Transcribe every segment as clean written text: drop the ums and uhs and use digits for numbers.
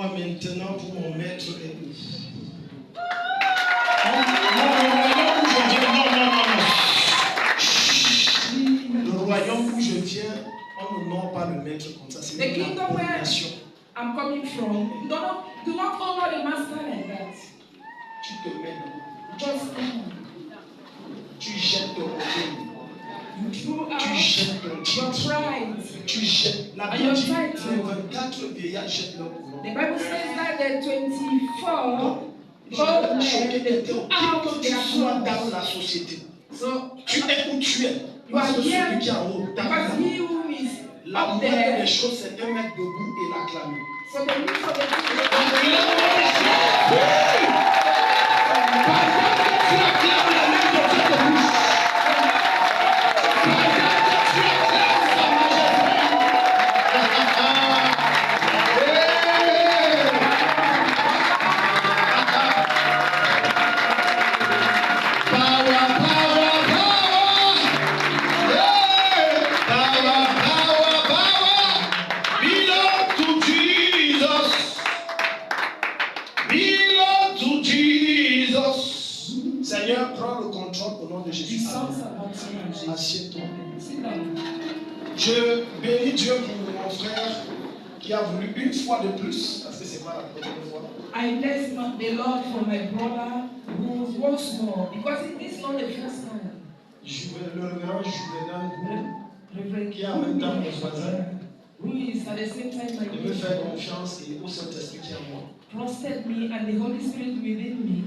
Prends-moi maintenant pour mon maître et nous. Le royaume où je viens, on ne nomme pas le maître comme ça. C'est une abomination. I'm coming from. Do not honor the master like that. Tu te mets dans. Just Tu jettes ton orgueil. you threw out Tu jettes ton your titre. pride. Tu jettes. La And Bible your dit title. les 24 vieillards jettent leur couronne. The Bible says that the 24 Je old veux men choquer they quelqu'un. threw Qui que out tu their sois dans clothes. la société. So Tu es où tu es. you are Parce que celui here qui est en haut, because he who is la up moindre there. des choses, c'est de mettre debout et l'acclamer. So the news of the Seigneur, prends le contrôle au nom de Jésus. Assieds-toi. Je bénis Dieu pour mon frère qui a voulu une fois de plus, parce que ce n'est pas la première fois. I bless the Lord for my brother who once more, because it is not the first time. Le révérend Juvenal, Reverend qui est en même temps mon voisin, who is at the same time my de me faire confiance et au Saint-Esprit qui est en moi, trusted me and the Holy Spirit within me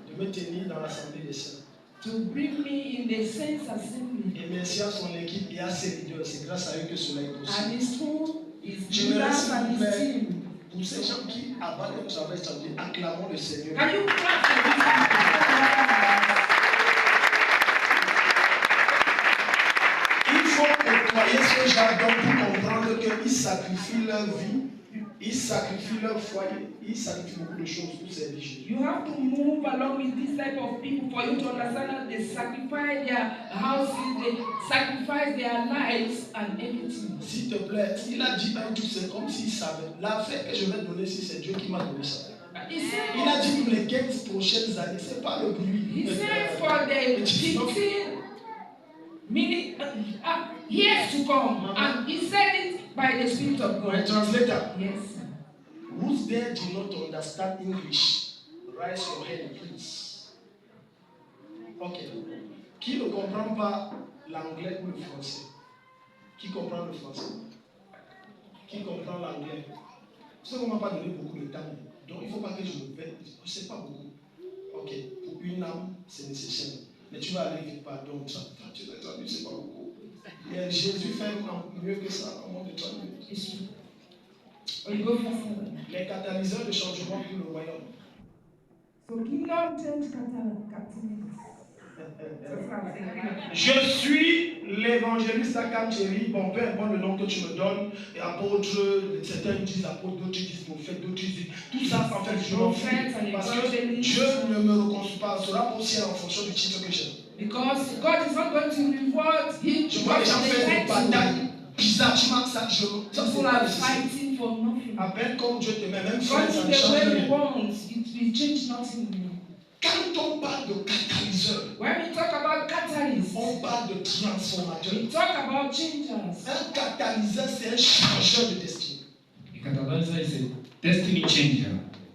de me tenir dans l'assemblée des saints. to bring me in the saints assembly. Et merci à son équipe et à ses leaders. C'est grâce à eux que cela est And possible. his who is Je me leaders laisse and his faire team. pour ces gens qui abattent un travail établi, acclamons le Seigneur. Can you clap for this? Il faut côtoyer ces gens donc pour comprendre qu'ils sacrifient leur vie, ils sacrifient leur foyer, ils sacrifient beaucoup de choses pour servir Jésus. You have to move along with this type of people for you to understand that they sacrifice their houses, they sacrifice their lives and everything. S'il te plaît, il a dit un truc, c'est comme s'il savait. L'affaire que je vais donner, c'est Dieu qui m'a donné ça. Il a dit pour les 15 prochaines années, c'est pas le bruit. He said for the 15 minutes, years to come, and he said it by the Spirit of My God. translator, Yes. who's there do not understand English? Raise your hand, please. Ok. Qui ne comprend pas l'anglais ou le français? Qui comprend le français? Qui comprend l'anglais? Ça ne m'a pas donné beaucoup de temps. Donc il ne faut pas que je me perde. Je ne sais pas beaucoup. Ok. Pour une âme, c'est nécessaire. Mais tu vas aller vite, pardon. Tu vas traduire, c'est pas beaucoup. Et Jésus fait mieux que ça en moins de 30 minutes. Les catalyseurs de changement pour le royaume. So kingdom change captivity. Je suis l'évangéliste Akam Thierry. Bon, peu importe le nom que tu me donnes, et apôtre, certains disent apôtre, d'autres disent prophète, d'autres disent. Tout ça, en fait, je m'en fous. Parce que Dieu ne me sera pas aussi en fonction du titre que j'ai. Because God is not going to reward him. Je vois les gens faire des batailles bizarres. Tu marques ça, People are fighting for nothing. à peine comme Dieu te met, même si God ça is ne the change way he rien. wants. It will change nothing. Quand on parle de catalyseur, When we talk about catalysts, on parle de transformateur. we talk about changers. Un catalyseur, c'est un changeur de destinée. The catalyzer is a destiny changer.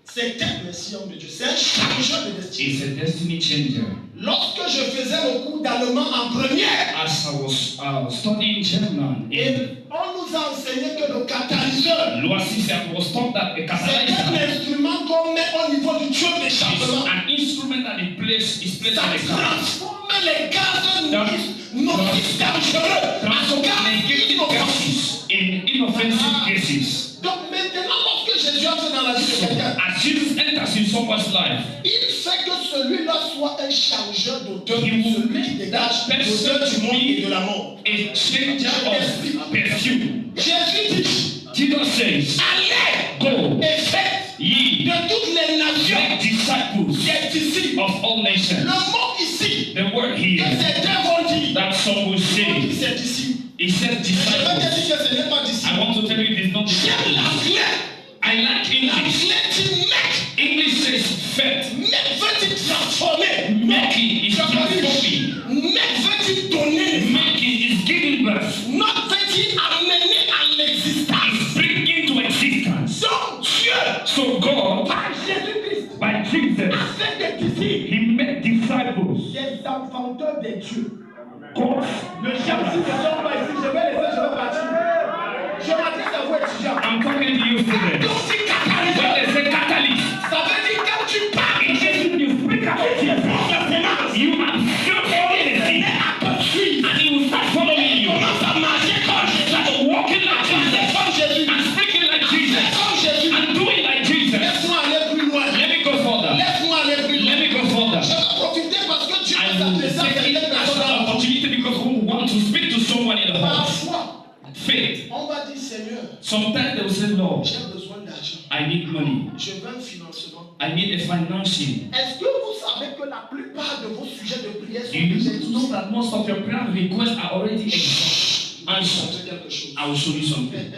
C'est un merci homme de Dieu, c'est un changeur de destinée. It's a destiny changer. Lorsque je faisais le cours d'allemand en première, As I was studying German, et on nous a enseigné que le catalyseur, Loisy was taught that a c'est un catalyzer instrument qu'on met au niveau du tuyau is d'échappement. an instrument that is placed Ça in the car. transforme les gaz nocifs dangereux en gaz Negative inoffensifs. gases in inoffensive cases. Donc maintenant, lorsque Jésus entre dans la vie de quelqu'un, As Jesus enters in someone's life, il fait que celui-là soit un changeur d'odeur, He will celui qui make dégage that person l'odeur du monde et de be la mort. a changer of perfume. Jésus dit, Jesus says, allez go, et faites ye de toutes les nations make disciples des disciples. of all nations. Le mot ici, The word que here, certains vont dire, that some will on dit say, c'est disciple. it says Je vais te disciples. dire que ce n'est pas I disciple. want to tell you it is not J'aime disciples. l'anglais. I like English. English says fait. Making is transforming. Making is giving birth. Is bringing to existence. So God, by Jesus, He made disciples. Des enfanteurs de Dieu. God, Le chef, si ne sont pas ici, je vais laisser, je vais partir. Je m'adresse à vous, étudiants. I'm talking to you students. Donc, si catalyse, When they say catalyst, ça veut dire quand tu parles, it means when you speak about Jesus, you are so anything, and He will start following you. ça marche comme Start walking like Jesus, Jésus. and speaking like Jesus, Comme Jésus. and doing like Jesus. Laisse-moi aller plus loin. Let me go further. Laisse-moi aller plus loin. Let me go further. Je vais profiter parce que Dieu I va will s'adresser à take it certaines as personnes. an opportunity because we want to speak to someone in the house. Parfois, Faith. on va dire Seigneur, Sometimes they will say, Lord, j'ai besoin d'argent. I need money. Je veux un financement. I need a financing. Est-ce que vous savez que la plupart de vos sujets de prière sont Do you déjà know that most of your prayer requests are already answered? quelque chose. I will show you something.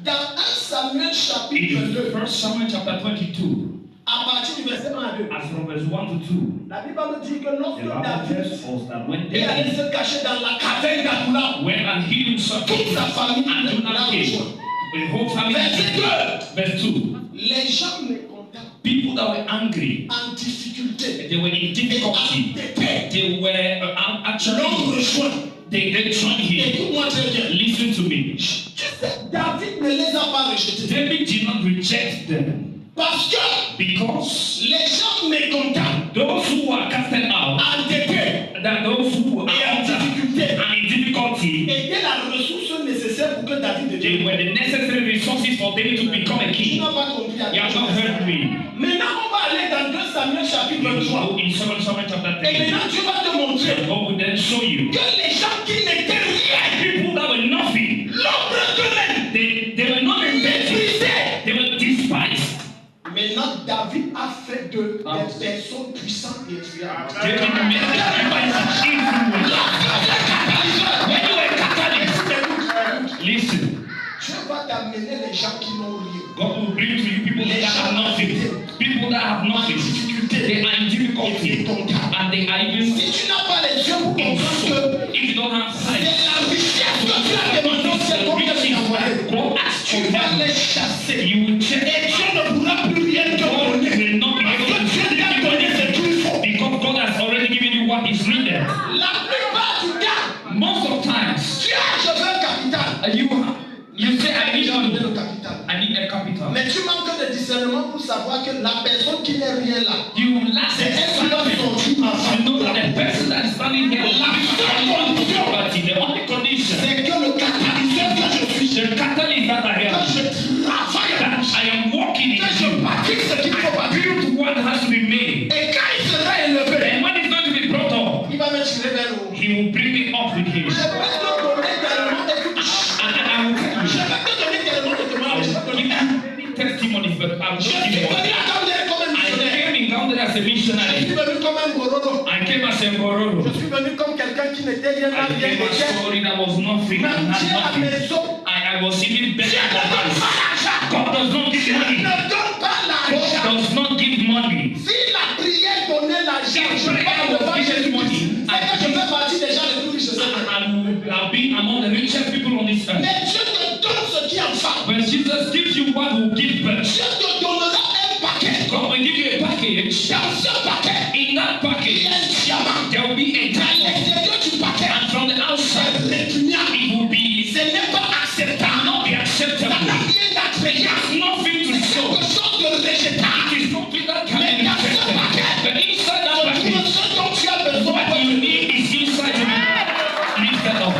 Dans 1 Samuel chapitre In 2, 1 Samuel chapter 22, à partir du verset 1 à 2, as from verse 1 to 2, la Bible me dit que the lorsque Bible David tells us that when est allé David se cacher dans la caverne d'Adulam, went and hid himself toute sa famille and do l'a not came, rejoint. the whole family Verset 2. Verse 2, Les gens mécontents, people that were angry, en difficulté, they were in difficulty, entêtés, they were l'ont actually, rejoint. they joined him. Écoute-moi très bien. Listen to me. Tu sais, David ne les a pas rejetés. David did not reject them Parce que because les gens mécontents, those who are casted out, entêtés that those who et en are difficulté, and in difficulty, étaient la ressource nécessaire pour que David they devienne. were the necessary resources for David to become a Tu king. n'as pas compris. You have not heard me. Maintenant, on va aller dans 2 Samuel chapitre 23. In 2 Samuel chapter Et 3, maintenant, Dieu va te montrer God will then show you que les gens qui n'étaient rien, people that were nothing. l'ombre d'eux-mêmes, They were not invented. méprisés. They were despised. Maintenant, David a fait de des personnes puissantes et influentes. David made them influence. When you were Catholic, listen. Dieu va t'amener les gens qui n'ont rien. God will bring to you people that have nothing. People that have nothing. They are in difficulty. And they are even Si tu n'as pas les yeux pour in comprendre sorrow. que If you don't have c'est sight, la richesse que tu as demandé, c'est combien de envoyés. God asks Tu you vas les heaven. chasser. You will check. Et Dieu ne pourra plus rien te God donner. will not be Parce able que to Dieu t'a donné ce qu'il faut. because God has already given you what is needed. La plupart du temps, Most of times, tu as je veux un capital. you say I need Tu as donné money. le capital. I need a capital. Mais tu manques de discernement pour savoir que la personne qui n'est rien là, You lack c'est elle qui doit something. sortir ensemble. You know that the person that is standing here lacks poverty. The only condition, C'est que le catalyseur que je suis, the catalyst that I que am, je travaille, that I am walking que je in, pratique ce qu'il faut I pratiquer. build what has to be made. Et quand il sera élevé, And when it's going to be brought up, il va me tirer vers le haut. he will bring me up with him. Je vais te donner tellement de And I will tell Je you, vais te donner tellement de témoignages. Je vais te give donner. you testimonies, but I will Je not suis give you venu one. à Gambia comme un I missionnaire. came in Gambia as a Je suis missionary. venu comme un gororo. I came as a Je Gororo. suis venu comme quelqu'un qui n'était rien I à rien. came as somebody that was nothing and Même had Dieu à nothing. maison. I was even better Dieu ne than donne us. pas l'argent. God does not give Dieu money. ne donne pas God l'argent. does not give money. Si la prière donnait l'argent, If je prayer parle was devant giving Jésus-Christ. money, C'est que je fais partie des gens les plus riches de cette terre. I've been among the richest people on this earth. Mais Dieu te donne ce qui en fait. When Jesus gives you what will give birth, Dieu te donnera un paquet. God will give you a package. Dans ce paquet, In that il y package, a un diamant. there will be a À diamond. l'extérieur du paquet, And from the outside, c'est répugnant. it will be Ce n'est pas acceptable. not be Ça n'a acceptable. rien d'attrayant. Nothing to C'est show. quelque chose de rejetable. It is something that can be rejected. But inside that Tout package, ce dont tu as besoin what pour you te need is inside to be lifted up.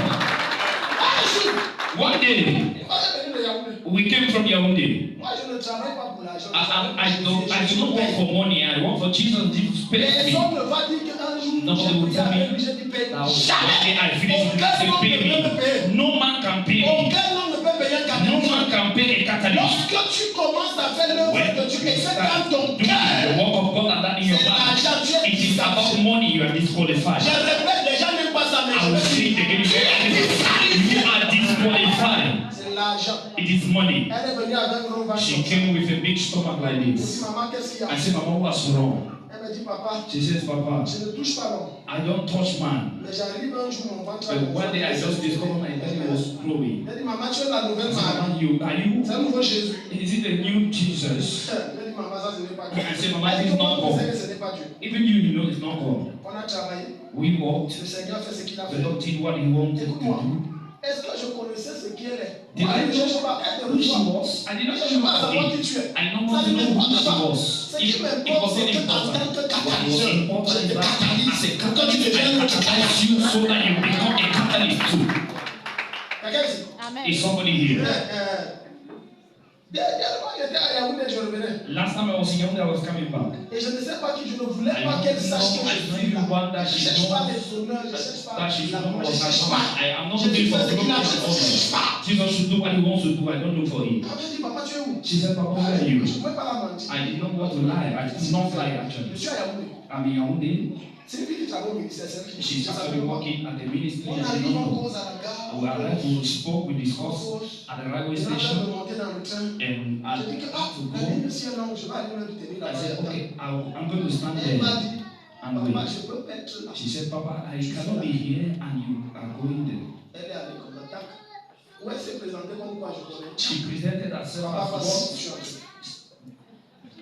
Un jour, One day, moi j'ai venu de Yaoundé. we came from Yaoundé. Moi je ne travaille pas pour l'argent. I do not work for money. I work for Jesus. Jesus pays me. Personne ne va dire qu'un jour No, j'ai they will prié tell me, avec lui, j'ai dit paye. Now, one day Jamais. I finish with Aucun this, homme they ne pay peut me me. payer. No man can pay me. Aucun homme ne peut payer un No catholique. man can pay a Catholic. Lorsque tu commences à faire l'œuvre When de Dieu et you c'est start dans ton doing the cœur, work of God and that in your c'est heart, l'argent. Tu es it is about disqualifié. money you are disqualified. Je répète, les gens n'aiment pas ça, mais I je will vais say it dire, again. tu es You disqualifié. are disqualified. C'est l'argent. It is money. money. Elle est venue avec un gros ventre. She came with a big stomach like Je dis, this. maman, qu'est-ce qu'il y a? I said, Mama, what's wrong? Elle me dit, papa, She says, Papa, je ne touche pas l'homme. I don't touch man. Mais j'arrive un jour, mon ventre. But one day I just discovered my belly was growing. Elle dit, maman, tu es la nouvelle I said, Marie. Mama, are you? C'est un nouveau Jésus. Is it the new Jesus? Elle dit, maman, ça ce n'est pas Dieu. I said, Mama, Elle this dit, is not comment vous savez God. que ce n'est pas Dieu? Even you know it's not God. On a travaillé. We walked. Le Seigneur a fait ce qu'il a The fait. Lord did what He wanted to Écoute-moi. do. Est-ce que je connaissais ce qu'elle est? Did Moi, I je ne cherche know pas à être who she reçoit. was? I did Je not ne cherche know pas à savoir who qui tu es. I don't Ça want to ne know who m'importe she pas. was. Ce qui It m'importe, wasn't c'est que en important. tant que What was catalyseur, important je is te that catalyse. as a Quand tu catalyst, deviens I un catalyze you so that you become a catalyst too. Quelqu'un ici? Is somebody here? Dernièrement, j'étais à Yaoundé, je revenais. Last time I was in Yaoundé, I was coming back. Et je ne sais pas qui, je ne voulais I pas don't qu'elle sache que know, I je don't suis là. even want that Je ne she cherche pas knows les honneurs, je ne cherche pas that she la knows gloire, je what ne cherche I pas. am not Je looking dis for fais ce qu'il a glory fait, je ne cherche or pas. honor. Jesus should do what He wants to do. I don't look for it. Quand je dis, papa, tu es où? She said, Papa, where are you? Je ne pouvais pas la mentir. I did not want to lie. I did not lie actually. Je suis à Yaoundé. I'm in Yaoundé. C'est une fille qui travaille au ministère, c'est elle qui She's actually working at the ministry On and she arrive don't en know. cause à la gare. We arrived, we spoke, we discussed at the railway Je vais station, monter dans le train. and I Je dis que, had to la go. ligne aussi est longue, je vais aller me tenir I là-bas. said, okay, I'm going to stand Elle m'a there dit, and papa, wait. je peux pas être là. She said, Papa, I cannot be here and you are going there. Elle est allée comme attaque. Où elle s'est présentée comme quoi je connais. She presented herself Papa, as voici, God. je suis entré.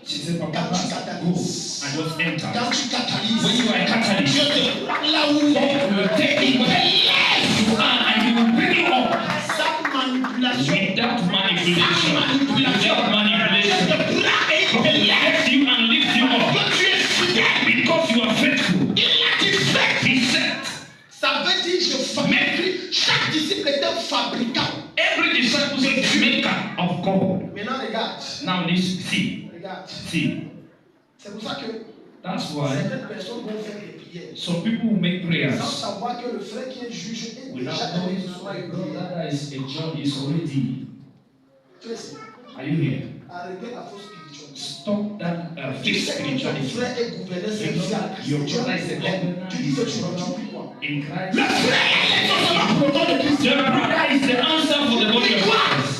She said, Papa, Quand tu go. catalyses, I just entered. quand tu catalyses, When you are a catalyst, Dieu te prend là où il God est. will take you where you are and He will bring you up. Sans manipulation. Without manipulation. Without manipulation. God will lift you and lift you up. Que tu es fidèle. Because you are faithful. Il a dit fait. He said, Ça veut dire je fabrique. Chaque disciple est un fabricant. every disciple is a maker of God. Maintenant regarde. Now this, see. Regarde. C'est pour ça que That's why certaines personnes vont faire des prières. some people will make Sans prayers savoir que le frère qui est juge est without déjà knowing allé sur une prière. that is a judge is already. Tu es ici. Are you here? Arrêtez la fausse spiritualité. Stop that Tu fake sais que ton spirituality. frère est gouverneur célestial. Your Tu brother is a governor. dis que tu pries quoi? In Christ. Le frère est seulement pour le corps de Christ. The brother is the answer for the body of Christ.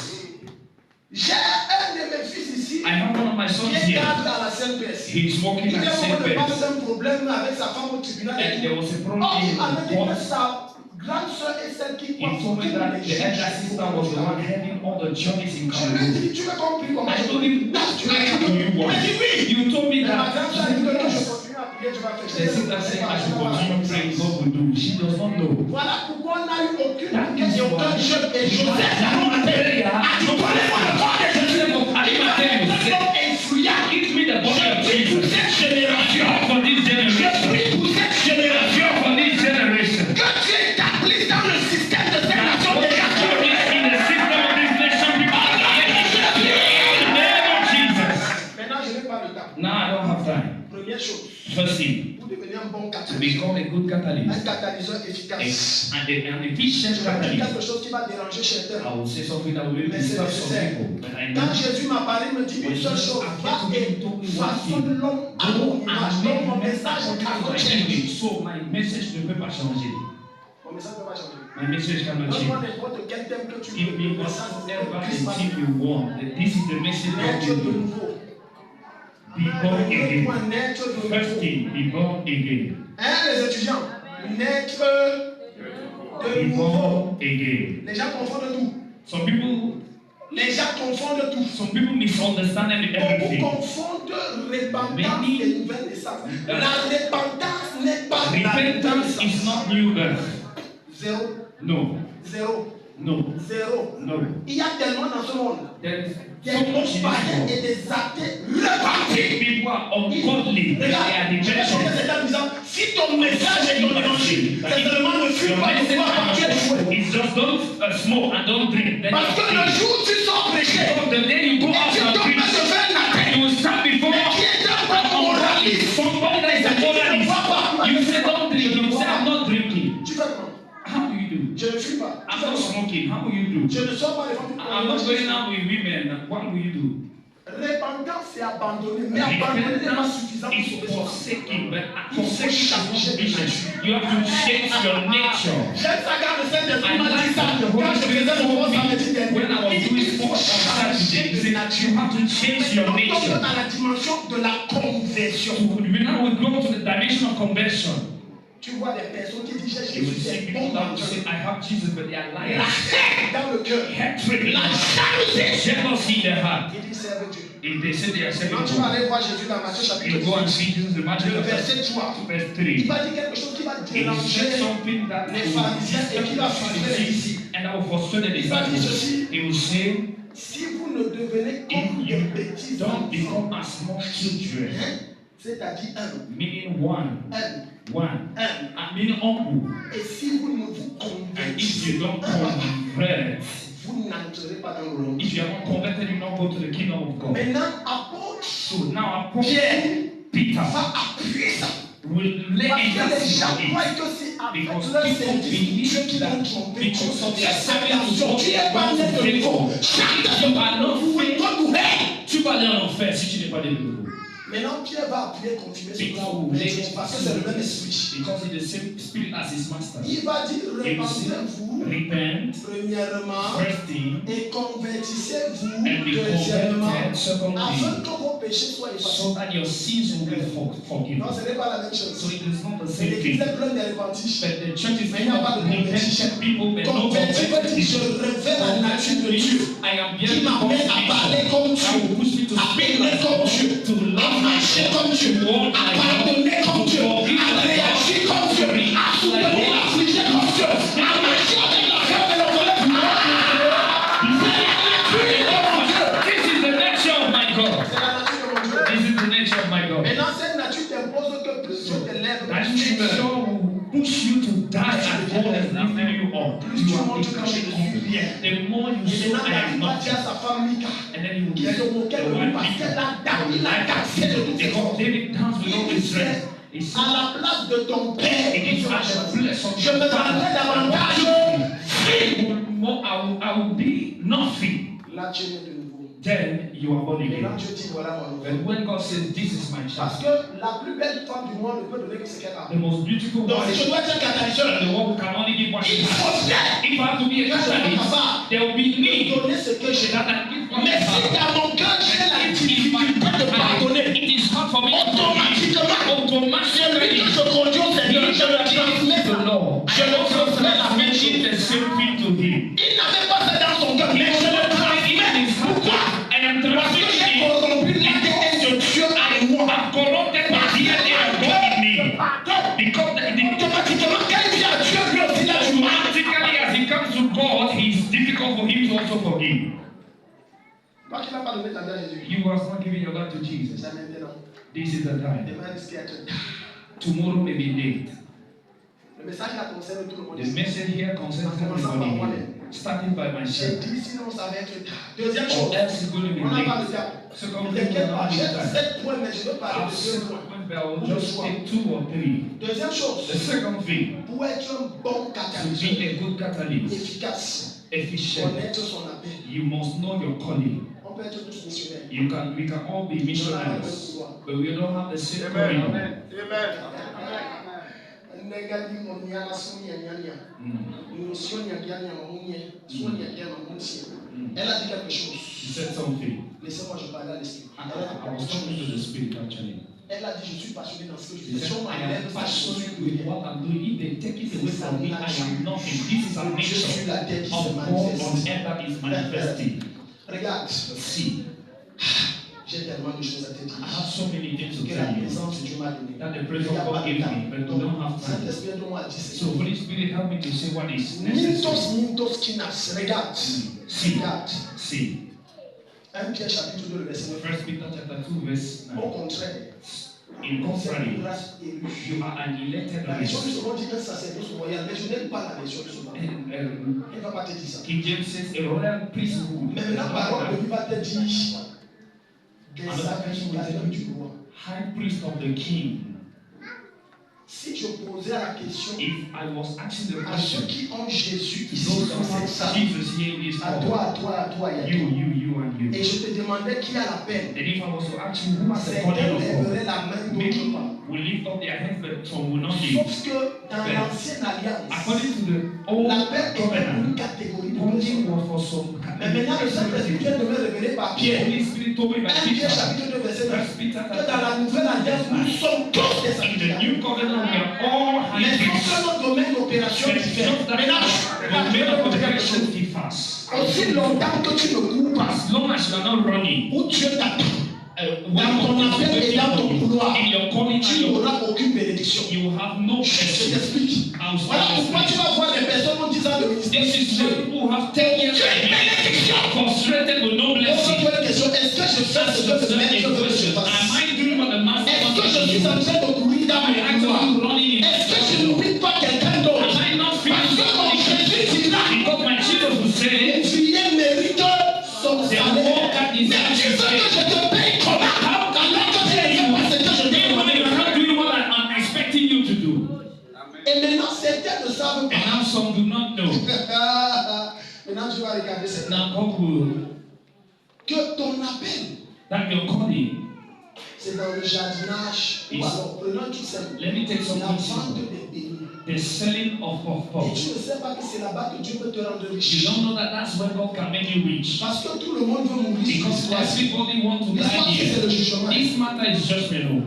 J'ai un de mes fils ici I have one of my sons qui est here. cadre à la CNPS. He is working Il at est en train de St. passer un problème avec sa femme au tribunal. And there was a problem Oh, il m'avait dit in que what sa grande soeur est celle qui he told me that the elder sister was the one heading all the judges in Je lui ai Cameroon. dit, tu veux qu'on prie comment? I told him, Tu how do you Il want? m'a dit oui. You told me Mais ma that. grande soeur dit que non, je Yes. continue à prier, je vais faire. The sister said I should continue praying, God will do. She does not know. Voilà pourquoi on n'a eu aucune That enquête is et aucun why jeune. Et Joseph, that on appelle. prayer, A dit, prenez-moi le corps de Jésus. Arimathea Homme influent. give me the body of Je prie pour Jesus. cette génération. For this Je generation. prie pour cette génération. For this generation. Que tu établisses dans le système de cette nation What des is in the system of this nation, people are in the name of Jesus. Maintenant, je n'ai pas le temps. Now I don't have time. Première chose, First thing, pour devenir un bon to catalyseur, become a good un catalyst. catalyseur efficace. An efficient Je vais dire catalyst. quelque chose qui va déranger certains. I will say something that will really disturb some people. But I know Quand Jésus m'a parlé, il me dit une seule chose. Va et façonne l'homme à mon image. Donc mon message est change. So my message ne peut pas changer. Mon message ne peut pas changer. My message cannot Donne-moi change. n'importe quel thème que tu Give veux. me Le message whatever c'est Christ. the thing you want. This is the message that Naître you de do. nouveau. Be born again. Donne-moi naître de First nouveau. thing, be born again. Hein, les étudiants? Naître de Be nouveau. born again. Les gens confondent tout. Some people, Les gens confondent tout. some people misunderstand Beaucoup everything. confondent repentance et nouvelle naissance. La repentance n'est pas la Repentance is not new birth. Zéro, No, zéro, no, zéro. no. Il y a tellement dans ce monde There is des so much in païens this et des athées repentis. people are ungodly. They are Regarde, je vais changer degenerate. cet homme disant, si ton message est ton évangile, c'est seulement ne fuis Your pas message pour pouvoir partir de jouer. is just don't smoke and don't drink. Then Parce que le jour où tu sors prêcher, so the day you go et out tu and tombes preach, devant un athée, you will stand before mais qui est un peu moraliste, somebody that is a moralist. You say don't drink. You say I'm not drinking. tu fais comment? How do you do? Je ne fuis pas. I'm not smoking. How will you do? Je ne sors pas les femmes pour I'm not going out with women. What will you do? Repentance, c'est abandonner. Mais abandonner n'est pas suffisant pour Is sauver son âme. forsaking, but forsaking is not sufficient. You have to change your nature. J'aime ça quand le Saint-Esprit I m'a dit like ça. that the Quand Holy je Spirit faisais mon told poste me samedi dernier. when I was Il doing dit, sports on Saturday, he de said nature. you have to change your Donc, on nature. est dans la dimension de la conversion. Now we go to the dimension of conversion. Tu vois des personnes qui disent You will Jésus, see c'est people bon that dans will le say, cœur. I have Jesus, but they are La liars. haine dans le cœur. Hatred in La their heart. jalousie. Jealousy in their heart. Il dit serve Dieu. If they say they are serving Quand tu vas God, aller voir Jésus dans Matthieu chapitre you go and 18, see Jesus in Matthew le chapter verset 3, 2, verse il 3. va dire quelque chose qui va It is said déranger something that les will pharisiens et qui va frustrer les disciples. and that will frustrate the Il va dire disciples. ceci, He will say, si vous ne devenez comme if des you petits don't enfants, become as small children, c'est-à-dire un, meaning one, meaning humble, et si vous ne vous and if convertissez you don't pas, convert, vous n'entrerez pas dans le royaume. if you are not converted, you don't go to the kingdom of God. Maintenant, apôtre So now Apostle Pierre Peter va appuyer ça. will lay Parce que les emphasis gens on it. croient que c'est avec Because leur people service Dieu qui believe vont that tromper. because of their service Attention, tu n'es pas né de nouveau. Chacun you are not vous free. retournez. Tu vas aller en enfer si tu n'es pas de nouveau. Maintenant, Pierre va appuyer, continuer sur Peter ça. will lay Parce que c'est le même esprit. because it's the same spirit as his master. Il va dire, He will say, repentez-vous, repent, premièrement, first thing, et convertissez-vous, and be deuxièmement, converted, secondly, afin que vos péchés soient effacés. so that your sins will be forgiven. Non, ce n'est pas la même So chose. it is not the Mais same l'église thing. est pleine de repentis. But the church is Mais il n'y a full pas of de repentant people, but no Converti veut converted dire je people. révèle la nature de Dieu. I am Qui bien m'amène à parler comme I will Dieu, push me to à speak bénir like comme God, Dieu, to à love marcher like comme God, Dieu, to walk à like God, pardonner comme Dieu, à réagir comme Dieu, à soutenir l'affligé comme Dieu, à marcher avec la femme et l'enveloppe. This is the nature of my God. C'est la nature de mon Dieu. This is the nature of my God. Maintenant, cette nature t'impose que plus Dieu t'élève, That plus tu nature meurs. will push you to die and God is lifting you up. Plus You tu are montres que je becoming suis bien. humble. The more you Et say maintenant, I am David va dire à nothing, sa femme Mika, and then you will qui get se moquait de the lui one parce qu'elle people. il a dansé de toutes ses Because forces. David danced with all his strength. He À said, la place de ton père, it is at the place of je me your rendrai davantage I will be nothing. Là, tu es né de nouveau. Then you are born Maintenant, again. Dieu dit voilà mon nouveau. And when God says, this is my Parce child, que la plus belle femme du monde ne peut donner que ce qu'elle a. the most beautiful Donc, one si je in dois être un catalyseur, the world can only give one. il If faudrait I have to be a que je sois catalyst, capable there will be de me donner ce que j'ai. that I give one. Mais si dans mon cœur j'ai la difficulté de pardonner, It is hard for me to automatiquement, automatically je conduis au Seigneur, je le transmets the ça. Lord. Je le transmets la même chose. The same thing to him. Il n'avait pas ça dans son cœur, mais je le transmets. Pourquoi? I am Parce que j'ai transmitting corrompu l'ADN de Dieu en moi. I've corrupted my DNA of God in me. Because Automatiquement, quand il vient à Dieu, lui aussi, il a du mal. automatically as he comes to God, it's difficult for him to also forgive. Toi qui n'as pas donné ta vie à Jésus, You was not giving your life to Jesus. c'est maintenant. This is the time. Demain risque d'être tard. Tomorrow may be late. Le message là concerne tout le monde. The message here concerns everybody here, starting by J'ai myself. dit sinon ça va être tard. Deuxième Or chose, else it's going to be on n'a pas late. le temps. Second Ne thing, t'inquiète pas, j'ai time. 7 points, mais je veux parler I'll de 2 say points. but I will just take 2 or 3. Deuxième The chose, second thing, pour être un bon to catalyseur be a good catalyst, efficace, efficient, connaître son appel. you must know your calling. On peut être tous missionnaires. We can all be missionaries, but we don't have the same calling. Négati mon nyana son nyanya. Nous sommes nyanya mamounye, son nyanya mamounye. Elle a dit quelque She chose. said something. Laissez-moi je parle à l'esprit. I was talking to the spirit actually. Elle a dit je suis passionné dans ce que je She fais. said, Si on I m'enlève am pas passionate chose with what I'm doing. If they take it away from me, I am nothing. This is a Je suis nature la tête qui of se God on manifeste. earth that is manifesting. Regarde, See, j'ai tellement de choses à te I dire. have so many things to Que la tell you présence de Dieu m'a donné. that the presence of God gave me, but we don't have time. Saint-Esprit aide-moi à dire So Holy Spirit, help me to say what is necessary. Mintos kinas. Regarde. See, Regarde. see. 1 Pierre chapitre 2, le verset 9. First Peter chapter 2, verse Au 9. contraire, In c'est contrary, une race élue. you are an elected La version du race. second dit un sacerdoce royal, mais je n'aime pas la version du second. And, Elle ne va pas te dire ça. King James says a royal priesthood. Mais la parole de Dieu va te dire des sacrificateurs du roi. High priest of the king. Si je posais la question If I was asking the à ceux question, qui ont Jésus ici those dans who cette have salle, Jesus here in this à hall, toi, et à you, toi, and you. et je te demandais qui a la peine, And if I was to ask you who has the c'est body qu'elle of God, lèverait la main d'autre part. will lift up their hands, but some will not live. Sauf que dans Ben, l'ancienne alliance, According to the old l'appel était pour une covenant, catégorie de pointing personnes. was for some Mais maintenant, le Saint-Esprit vient de me révéler par Pierre. Holy Spirit told me by 1 Pierre Peter, chapitre 2 verset 9. First Peter, Que dans la nouvelle alliance, nous sommes tous des in the sanctuaires. new covenant, we are all Mais high sauf priests. que notre domaine d'opération But diffère. just that Maintenant, the main of the direction differs. aussi longtemps que tu ne cours pas, As long as you are not running, où Dieu t'attend, when ton God appel is et dans ton waiting for couloir, you, in your calling, tu and your, n'auras aucune bénédiction. you will have no Je blessing. t'explique. I'll Voilà pourquoi tu vas voir des personnes ont 10 ans de ministère. This is why people who have 10 years frustrated with no blessing. Pose-toi une question. Est-ce que je fais ce que le maître veut que je Am fasse? I doing what the master Est-ce que wants je me suis to en do? train de courir dans Am I mon couloir? actually running in Est-ce que je the n'oublie pas quelqu'un d'autre? Am I not Parce feeling que mon Jésus dira, because my Jesus will say, l'ouvrier mérite son the salaire. worker Mais deserves tu his veux que pay. je te paye comment? Alors que tu ne fais pas ce que je te Even when you're demande. not doing what I'm expecting you to do. Et maintenant, certains ne savent And pas. now some do not know. Maintenant, tu vas regarder cette Now God will, que ton appel, that your calling, c'est dans le jardinage. Ou Yes. alors, prenons tout simple. let me take La something vente simple. des bénis. The selling of Et pulse. tu ne sais pas que c'est là-bas que Dieu peut te rendre You riche. don't know that that's where God can make you rich. Parce que tout le monde veut mourir. Because everybody wants to die L'histoire, c'est here. le jugement. This matter is judgmental.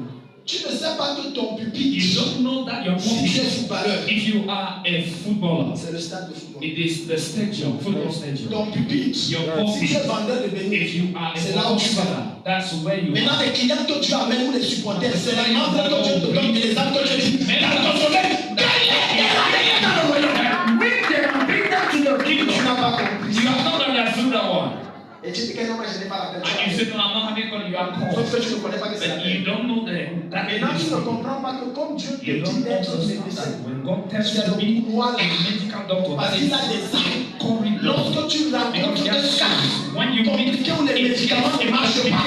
Tu ne sais pas que ton You pupitre, don't know that your si tu es pulpit, footballeur, if you are a footballer, c'est le stade de football. it is the stadium, football stadium. Ton pupitre, Your si tu es pulpit, vendeur de if bénis, you are a c'est là où football tu vas. seller, that's where you Maintenant, are. les clients que tu amènes ou les supporters, c'est les membres que Dieu te donne et les âmes que Dieu dit. Mais dans ton domaine, gagnez dans le royaume. Bring them to the kingdom. Tu n'as pas compris. You have not understood that one. Et tu dis que non, moi je n'ai pas la And you peine. say, no, I'm not having fun, you are Sauf called. que tu ne connais pas que c'est la But you peine. don't know that Maintenant, tu ne is. comprends pas que comme Dieu te You dit don't d'être understand médecin, that when God tells you c'est to le be couloir a là. medical doctor, Parce that qu'il is a des armes. corridor. Lorsque tu rencontres Because des there are cas signs. When you meet compliqués où les médicaments ne marchent pas,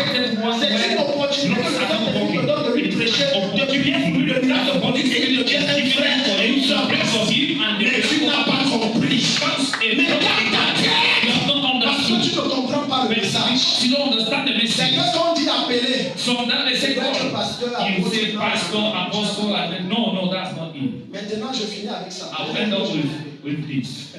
c'est une opportunité que le Saint-Esprit me donne de lui prêcher, de bien lui donner la opportunité de bien être frère et une soeur. Mais tu n'as pas compris. Mais garde ta tête. Parce que tu ne comprends pas le message. You don't understand the C'est message. que quand on dit appeler, So that they say, tu dois être God, pasteur, you say apôtre. pastor, apostle, and then, no, that's not it. Maintenant, je finis avec ça. I'll end up with this.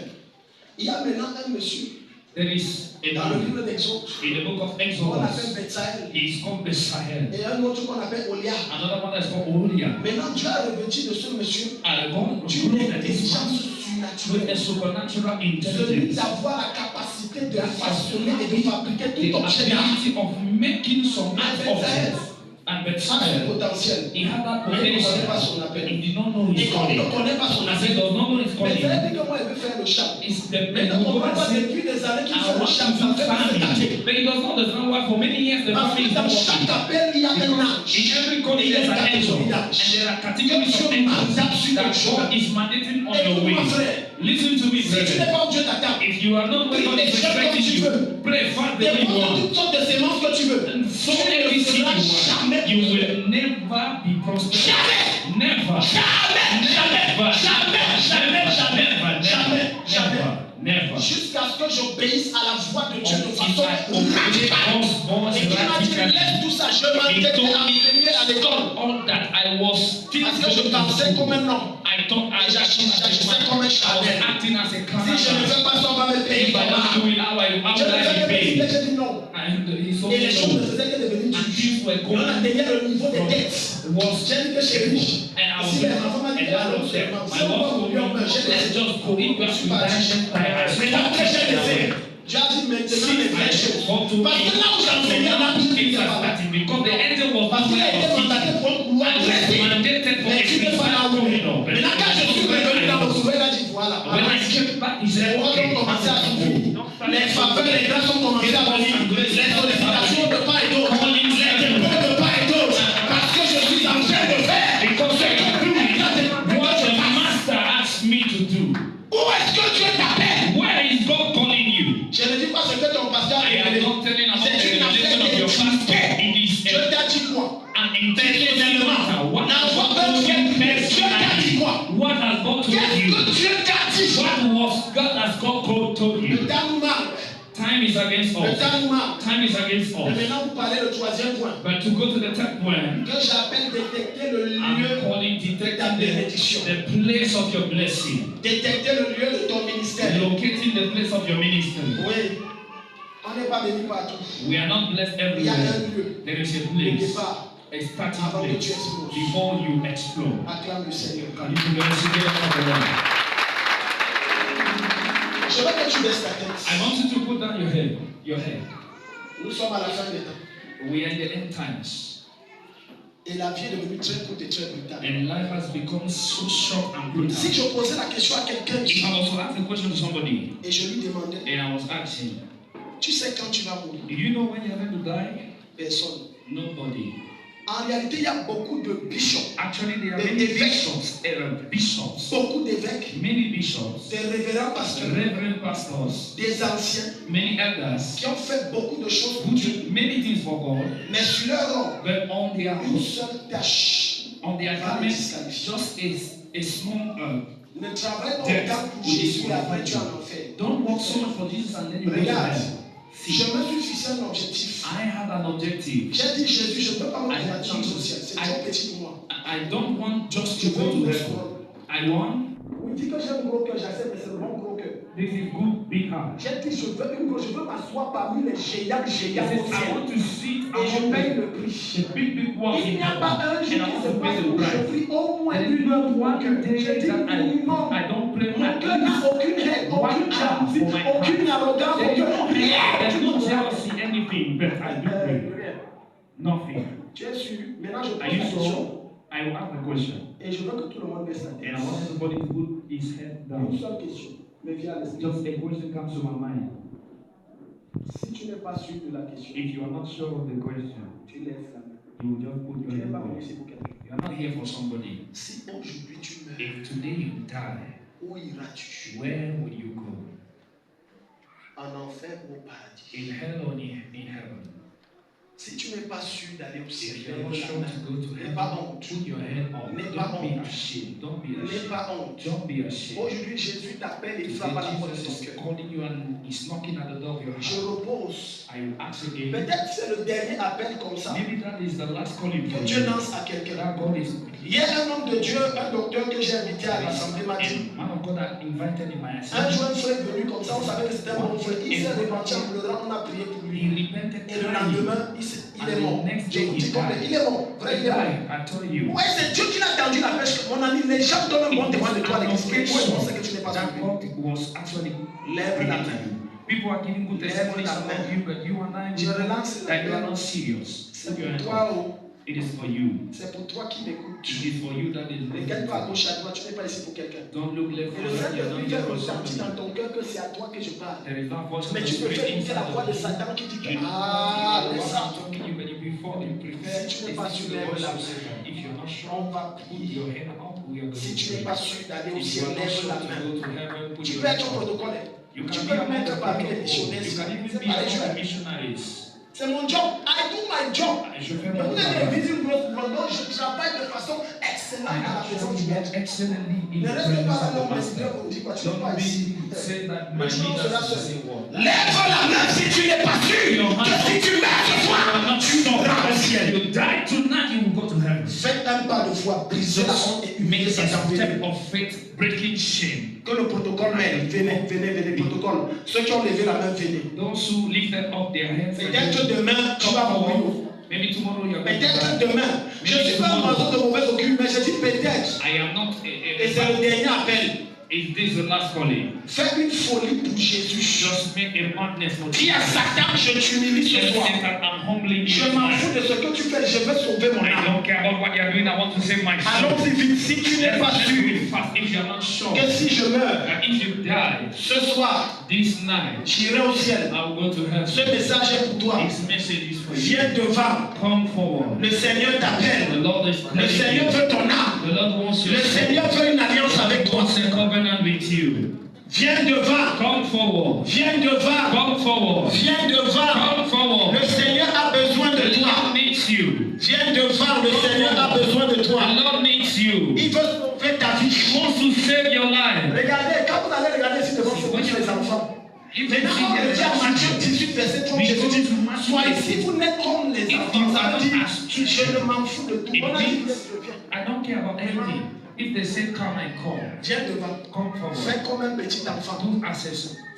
Il y a maintenant un monsieur There is a dans le man livre d'Exode in the book of qu'on appelle Exodus. Betsaël He is called Messiah. et un autre qu'on appelle Olia. Another one that's called Uriah. Maintenant, Dieu a revêtu de ce monsieur And God d'une grew that this intelligence man with a surnaturelle. supernatural Celui intelligence. d'avoir la capacité de façonner et de fabriquer The tout objet d'art. ability of making some And objects. And Ça, c'est Messiah, potentiel. he had that Mais il ne connaît pas potential. son appel. He did not know Et his comme il ne calling. connaît pas son As he appel, does not know his mais calling, ça dit que moi, il veut faire le chant. it's the Mais il ne man who comprend has pas said, depuis des années qu'il I fait le want chant. to Ça do fait cette année. farming. But he does not understand why for many years the Parce farming que is dans not chaque working. appel, il y a un In ange. every calling there's an angel. And there are categories of angels that God is mandating on your way. Listen to me, Si tu n'es brethren. pas où Dieu t'attend, If you are not where God is expecting you, pray fast the way you dépose are. toutes sortes de sémences que tu veux. And so Tu ne everything seras you jamais want, you will never be prosperous. Jamais. Never. Jamais, Never. jamais, jamais, jamais, jamais, jamais. Never. Jusqu'à ce que j'obéisse à la voix de Dieu de Until façon I obey radicale. God's voice Et qui m'a dit, radically. laisse tout ça, je m'entendais enseigner à l'école. All that I was still Parce que je going pensais to comme school. un homme. I thought I J'agissais comme un I was charnel. acting as a Si je ne carnal. fais pas ça, on va me payer If I comment? don't do it, how Je will I ne faisais be que paid? méditer, j'ai dit non. And he told Et les me choses ne no. faisaient que devenir And dures. things were Et on going atteignait le niveau des dettes. was J'ai dit que je suis riche. and I was Si les enfants m'ont dit, and that allons was there. seulement. My Si on va wife mourir, on meurt. J'ai let's dit, just go. If you have to die, just die. mais après, j'ai laissé. Dieu a dit maintenant les vraies choses. Parce que là où j'enseignais, on a pris things le are travail. starting because the angel was Parce not qu'il a été where mandaté pour un couloir and was dressé. mandated for Mais a tu n'es pas là où il est. corridor. Maintenant, quand je suis revenu dans le couloir, il a dit voilà. When I came back, he Les said, rois okay, ont commencé à souffrir. Les faveurs, les grâces ont commencé à venir. Les sollicitations de part et d'autre. Les dépôts de part et d'autre. Parce que je suis en train de faire. because Ce que lui, il a demandé what que je the fasse. master asked me to do. Où est-ce que Dieu t'appelle? Where is God calling you? Je ne dis pas ce que ton pasteur a I am révélé. not telling about the C'est une revelation of your affaire pastor. d'intimité. It is Dieu t'a dit quoi? an intelligent Personnellement. matter. What Dans has votre God quête, told you Dieu t'a dit quoi? personally? What has God told Qu'est-ce you? que Dieu t'a dit? What was God has God told you? Le temps nous manque. Time is is against Le us. temps nous marque. Time is against Et us. maintenant, vous parlez le troisième point. But to go to the third point, Que j'appelle détecter le I'm lieu calling de ta detecting bénédiction. the place of your blessing. Détecter le lieu de ton ministère. Locating the place of your ministry. Oui. On n'est pas béni partout. We are not blessed Il y a un everywhere. lieu. There is a Le place, départ. a starting Avant que tu place, exploses. before you explode. Acclame le Seigneur. Can you put your hands together for the Lord? Je veux que tu baisses ta tête. I want you to put down your head. Your head. Nous sommes à la fin des temps. We are in the end times. Et la vie est devenue très courte et très brutale. And life has become so short and brutal. Si je posais la question à quelqu'un If I was to ask a question to somebody, et je lui demandais, and I was asking, tu sais quand tu vas mourir? do you know when you're going to die? Personne. Nobody. En réalité, il y a beaucoup de bishops, Actually, there are The many event- bishops, beaucoup d'évêques, many bishops, des révérends pasteurs, reverend pastors, des anciens many elders qui ont fait beaucoup de choses pour who Dieu. did many things for God, Mais sur leur rang, but on their une seule tâche. on their Va garment, les disqualifier. just a small. Ne travaille pas Death autant pour will Jésus et après disqualify tu en you. enfer. Don't work so much for Jesus and then you go to Regarde, heaven. je See, me suis fixé un objectif. I have an objective. J'ai dit Jésus, je ne peux pas me I présenter dans Jesus. le ciel. C'est I- trop petit pour moi. I don't want just Je to veux go une to grosse heaven. couronne. I want On me dit que j'ai un gros cœur, j'accepte, mais c'est le bon gros cœur. this is good big heart. J'ai dit, je veux m'asseoir parmi les géants He géants says, au I ciel. want to sit Et je among paye the le prix. big ones Il in n'y a pas heaven, un jour and I qui want se to pay passe the où je price. prie au moins There is une heure not pour mon one cœur. day J'ai dit that minimum. I don't pray Mon at cœur n'a least aucune haine, one aucune hour jalousie, for my heart. aucune arrogance, There is aucune no rien. there's no jealousy, anything, but I do pray. Rien. Nothing. Tu es sûr? Maintenant, je pose Are la you question. sure? I will ask the question. Et je veux que tout le monde baisse la And tête. I want everybody to put his head Une down. seule question. Mais viens à l'esprit. Just a question comes to my mind. Si tu n'es pas sûr de la question, If you are not sure of the question, tu lèves la main. you will just put Tu your n'es hand pas down. venu ici pour quelqu'un. You are not here for somebody. Si aujourd'hui tu meurs, If today you die, où iras-tu? where will you go? En enfer ou au paradis? In hell or in heaven? Si tu n'es pas sûr d'aller au ciel, If you are lève not la sure main. to go to N'aie pas heaven, honte. put your head up. N'aie Don't pas be honte. ashamed. Don't be N'aie ashamed. pas honte. Don't be ashamed. Aujourd'hui, Jésus t'appelle et il Today frappe à la porte de ton Jesus is cœur. calling you and he's knocking at the door of your Je heart. repose. I will ask again. Peut-être c'est le dernier appel comme ça Maybe that is the last calling que for Dieu you. lance à quelqu'un. That God is. Hier, un homme de Dieu, un docteur que j'ai invité à l'assemblée m'a dit, And man of God that invited in my un assembly. jour un frère est venu comme ça, on savait que c'était un bon frère. Il s'est repenti en pleurant, on a prié pour He lui. repented Et le crying. lendemain, il est mort. And the next Je day vous he dis combien? died. Il est mort. Vrai, il est mort. I tell you. Ouais, c'est Dieu qui l'a tendu la pêche. Mon ami, les gens donnent un bon témoin de toi à l'église. Mais toi, je pense que tu n'es pas That sauvé. God was actually Lève la with main. you. People are giving good testimonies about you, but you and I, Je relance la that you are main. not serious. C'est You are pour not. toi, oh. It is for you. C'est pour toi qui m'écoutes. It is for you that is Regarde pas à listening. gauche, à droite, tu n'es pas ici pour quelqu'un. Don't look left Et or le right. You're not Saint-Esprit here fait for ressentir dans somebody. ton cœur que c'est à toi que je parle. There is that voice of Mais the tu peux faire Spirit écouter la inside voix de of you. Satan qui dit que You know, ah, you laisse know ça. what I'm talking to you, but you before you prefer Si tu n'es pas sûr, listening to the lève voice la of main. Satan. If you're not sure, On va put prier. your head up. We are going Si to tu n'es pray. pas sûr d'aller au If you ciel, are not lève sure la to main. go to heaven, put Tu your peux être head un up. protocole. You Tu can peux be mettre among the parmi les people. missionnaires. You can even C'est be pas les among the jeunes. missionaries. C'est mon job. I do my job. Je fais Mais mon vous avez travail. l'église une grosse blonde, je travaille de façon excellente I à la maison actually du work maître. excellently in Ne the reste presence pas of là, the l'homme master. président, on dit quoi, tu n'es Don't pas ici. be say that Mais my tu n'en leader seras is the seul. same one. Lève la main si tu n'es pas sûr que si tu meurs ce soir, tu iras au ciel. You die tonight, you will go to heaven. Faites un pas de foi, brisez la honte et humiliez Make a Satan. step of faith, breaking shame. Que le protocole mène, venez, protocole. Ceux qui ont levé la main, venez. Those who lifted up their hands, Peut-être demain, tu vas mourir. maybe tomorrow you're going to Peut-être die. demain. Je ne suis pas un oiseau de mauvaise augure, mais je dis peut-être. I am not. Et c'est le dernier appel. Is this the last calling? Fais une folie pour Jésus. Just make a madness for Dis à Satan, je t'humilie ce Tell soir. Satan, I'm humbling you. Je m'en tonight. fous de ce que tu fais, je veux sauver mon I âme. don't care about what you're doing. I want to save my soul. Allons-y vite, si tu n'es pas Let's sûr do it fast. If you're not sure que si je meurs that if you die ce soir, this night, j'irai au ciel. I will go to heaven. Ce message est pour toi. This message is for you. Viens devant. Come forward. Le Seigneur The t'appelle. Lord is Le calling Seigneur you. veut ton âme. The Lord wants your Le Seigneur veut une alliance avec toi. wants a covenant with you. Viens devant. Come forward. Viens devant. Come forward. Viens devant. Come forward. Le Seigneur a besoin de The toi. Lord needs you. Viens devant. Le Seigneur a besoin de toi. The Lord needs you. Il veut sauver ta vie. He wants to save your life. Regardez, quand vous allez regarder ici devant, c'est pour les enfants. Maintenant, on le dit à Matthieu 18, verset 30, Jésus dit, soyez, si vous n'êtes comme les enfants, ça veut dire, je ne m'en fous de tout. On a dit, I don't care about anything. If they say come, I come. viens devant, Come forward. fais comme un petit enfant. Do as a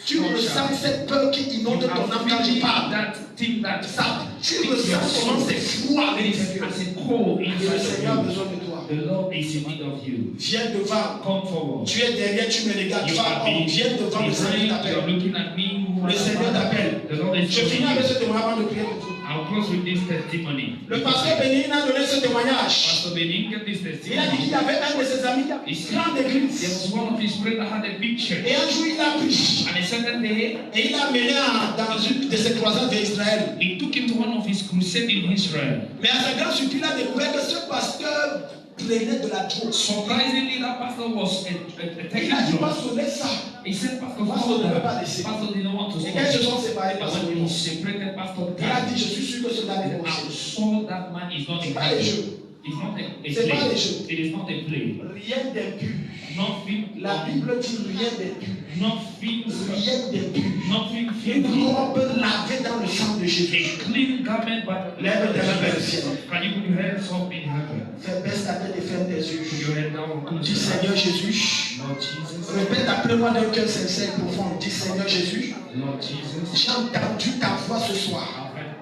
Tu ressens cette peur qui inonde ton âme quand tu parles. that thing that Ça, tu ressens comment c'est froid à l'intérieur. as a cold Et le inside Seigneur a of besoin de toi. you. The Lord is in need of you. Viens devant. Come forward. Tu es derrière, tu me regardes. You Toi, are homme, viens devant, le Seigneur behind, t'appelle. you're looking at me. Le Seigneur t'appelle. The Lord is Je finis calling avec you. ce témoignage avant de prier pour vous. I'll close with this testimony. Le pasteur Bénin a donné ce témoignage. Pastor Benin get this Il a dit qu'il y testimony. avait un de ses amis qui avait une grande église. There was one of his friends that had a big church. Et un jour, il a pris. And a certain day, Et il a mené dans une de ses croisades vers Israël. he took him to one of his crusades in Israel. Mais à sa grande surprise, il a découvert que ce pasteur prenait de la drogue. Surprisingly, that pastor was Il a dit, taking drugs. pasteur, laisse ça. He said, Pastor, Pastor follow ne veut that. pas laisser. Pastor didn't want to Et quand ils se stop. sont séparés, But pasteur when est he mort. separated, Pastor Il a dit, died. je suis sûr que ce gars est I conscient. saw that man is not C'est a pas les play. jeux. It's not a C'est pas les play. jeux. It is not a play. Rien d'impur. Nothing. La Bible dit rien d'impur. Nothing. Rien d'impur. Nothing. Une robe lavée dans le sang de Jésus. A clean garment, but Lève tes mains vers le ciel. can you put your hands up in heaven? Fais baisse ta tête et ferme tes Put yeux. your head down. Close Dis your eyes. Seigneur Jésus. Lord Jesus. Répète après moi d'un cœur sincère et profond. Dis Seigneur Jésus. Lord Jesus. J'ai entendu ta voix ce soir. Alfred,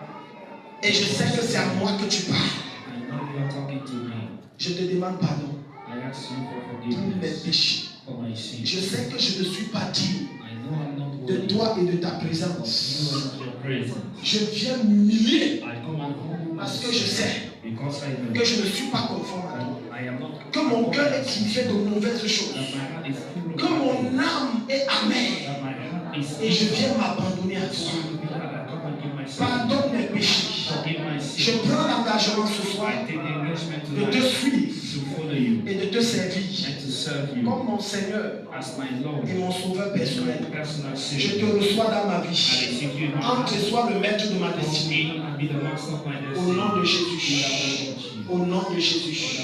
Et je sais que c'est à moi que tu parles. I know you are talking to me. Je te demande pardon I ask you for pour mes forgiveness péchés. for my sins. Je sais que je ne suis pas digne I know I'm not de worthy toi et de ta of présence. you and your presence. Je viens m'humilier I come and humble parce que je sais because I know que je ne suis pas conforme à toi. that I am not Que mon cœur est tribut de mauvaises choses. that my heart is full of Que mon âme est amère. that my heart is Et je viens m'abandonner à toi. I come and give myself Pardonne mes péchés. forgive my Je sins. prends l'engagement ce soir I take the engagement de te tonight suivre to follow you et de te servir and to serve you comme mon Seigneur as my Lord et mon Sauveur and personnel. my personal Je Savior. te reçois dans ma I vie. receive you in my Entre heart. et sois le maître de ma Come destinée. in and be the master of my Au nom de destiny. Jésus. Au nom de Jésus.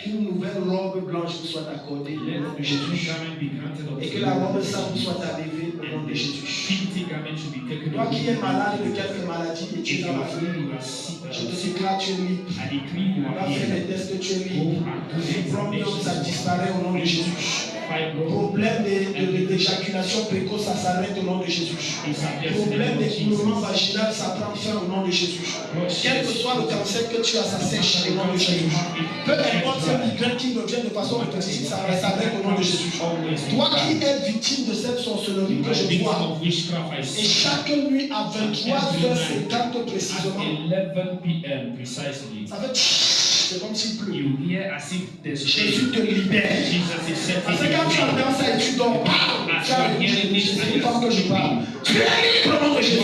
Qu'une nouvelle robe blanche vous soit accordée au nom de Jésus. Et que la robe sale vous soit arrivée au nom de Jésus. Toi qui es malade de quelque maladie et tu es dans la foule, je te déclare tu es libre. On va faire les tests que tu es libre. Le problème, ça disparaît au nom de Jésus. Problème d'éjaculation précoce, ça s'arrête au nom de Jésus. Problème d'écoulement vaginal, ça prend fin au nom de Jésus. Quel que soit le cancer que tu as, ça sèche au nom de Jésus. Peu importe ce migraine qui revient de façon répétitive, ça s'arrête au nom de Jésus. Toi qui es victime de cette sorcellerie que je vois, et chaque nuit à 23h50 précisément, 11 p.m. precisely. ça fait c'est comme s'il pleut. You hear as if there's Jésus te libère. Jesus is setting Parce que quand tu you free. entends ça et tu dors, tu as c'est une femme que je parle. Tu es libre au nom de Jésus.